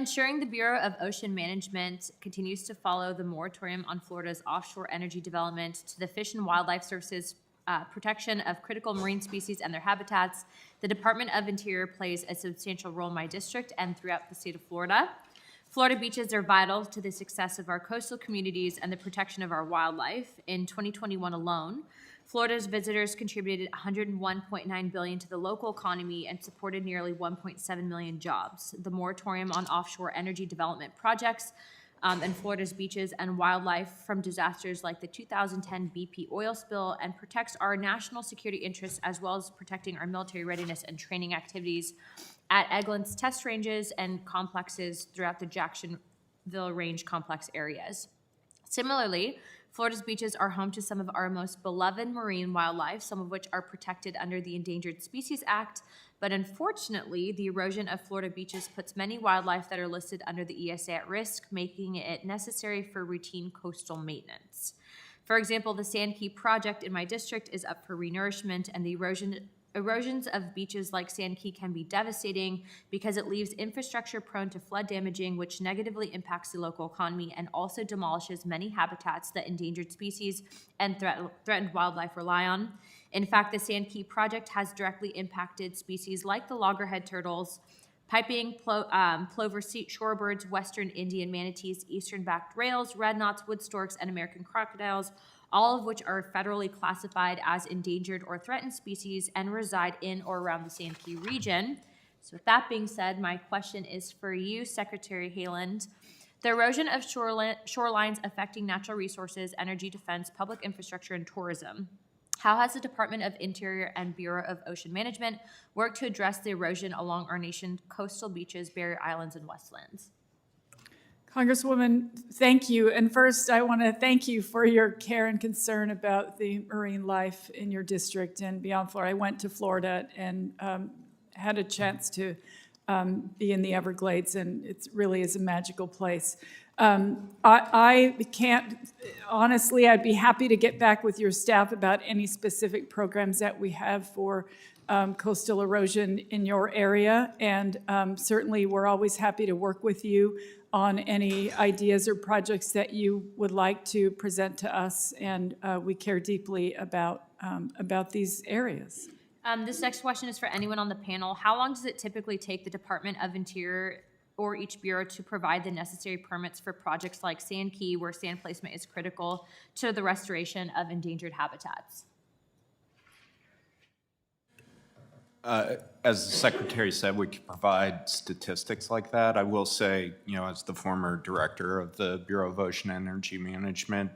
Ensuring the Bureau of Ocean Management continues to follow the moratorium on Florida's offshore energy development to the Fish and Wildlife Services protection of critical marine species and their habitats. The Department of Interior plays a substantial role in my district and throughout the state of Florida. Florida beaches are vital to the success of our coastal communities and the protection of our wildlife. In 2021 alone, Florida's visitors contributed $101.9 billion to the local economy and supported nearly 1.7 million jobs. The moratorium on offshore energy development projects and Florida's beaches and wildlife from disasters like the 2010 BP oil spill and protects our national security interests as well as protecting our military readiness and training activities at Eglant's test ranges and complexes throughout the Jacksonville Range complex areas. Similarly, Florida's beaches are home to some of our most beloved marine wildlife, some of which are protected under the Endangered Species Act, but unfortunately, the erosion of Florida beaches puts many wildlife that are listed under the ESA at risk, making it necessary for routine coastal maintenance. For example, the Sand Key project in my district is up for renourishment, and the erosions of beaches like Sand Key can be devastating because it leaves infrastructure prone to flood damaging, which negatively impacts the local economy and also demolishes many habitats that endangered species and threatened wildlife rely on. In fact, the Sand Key project has directly impacted species like the loggerhead turtles, piping plover shorebirds, western Indian manatees, eastern backed rails, red knots, wood storks, and American crocodiles, all of which are federally classified as endangered or threatened species and reside in or around the Sand Key region. So with that being said, my question is for you, Secretary Haaland. The erosion of shorelines affecting natural resources, energy defense, public infrastructure, and tourism. How has the Department of Interior and Bureau of Ocean Management worked to address the erosion along our nation's coastal beaches, barrier islands, and wetlands? Congresswoman, thank you. And first, I want to thank you for your care and concern about the marine life in your district and beyond Florida. I went to Florida and had a chance to be in the Everglades, and it really is a magical place. I can't, honestly, I'd be happy to get back with your staff about any specific programs that we have for coastal erosion in your area. And certainly, we're always happy to work with you on any ideas or projects that you would like to present to us. And we care deeply about these areas. This next question is for anyone on the panel. How long does it typically take the Department of Interior or each bureau to provide the necessary permits for projects like Sand Key, where sand placement is critical to the restoration of endangered habitats? As the Secretary said, we can provide statistics like that. I will say, as the former director of the Bureau of Ocean Energy Management,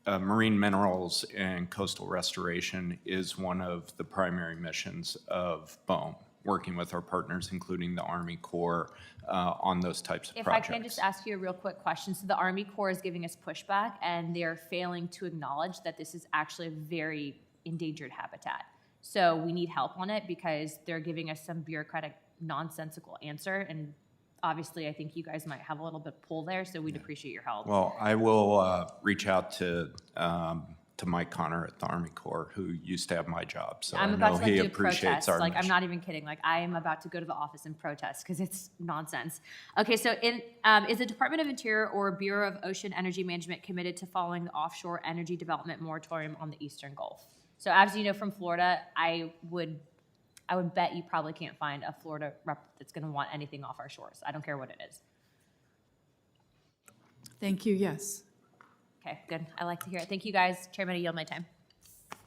marine minerals and coastal restoration is one of the primary missions of BOEM, working with our partners, including the Army Corps, on those types of projects. If I can just ask you a real quick question. So the Army Corps is giving us pushback, and they're failing to acknowledge that this is actually a very endangered habitat. So we need help on it because they're giving us some bureaucratic, nonsensical answer. And obviously, I think you guys might have a little bit of pull there, so we'd appreciate your help. Well, I will reach out to Mike Connor at the Army Corps, who used to have my job. So I'm I about know to he do appreciates protests. our I'm mission. not even kidding. I am about to go to the office and protest because it's nonsense. Okay, so is the Department of Interior or Bureau of Ocean Energy Management committed to following the offshore energy development moratorium on the Eastern Gulf? So as you know from Florida, I would bet you probably can't find a Florida rep that's going to want anything off our shores. I don't care what it is. Thank you, yes. Okay, good. I like to hear it. Thank you guys. Chairman, I yield my time.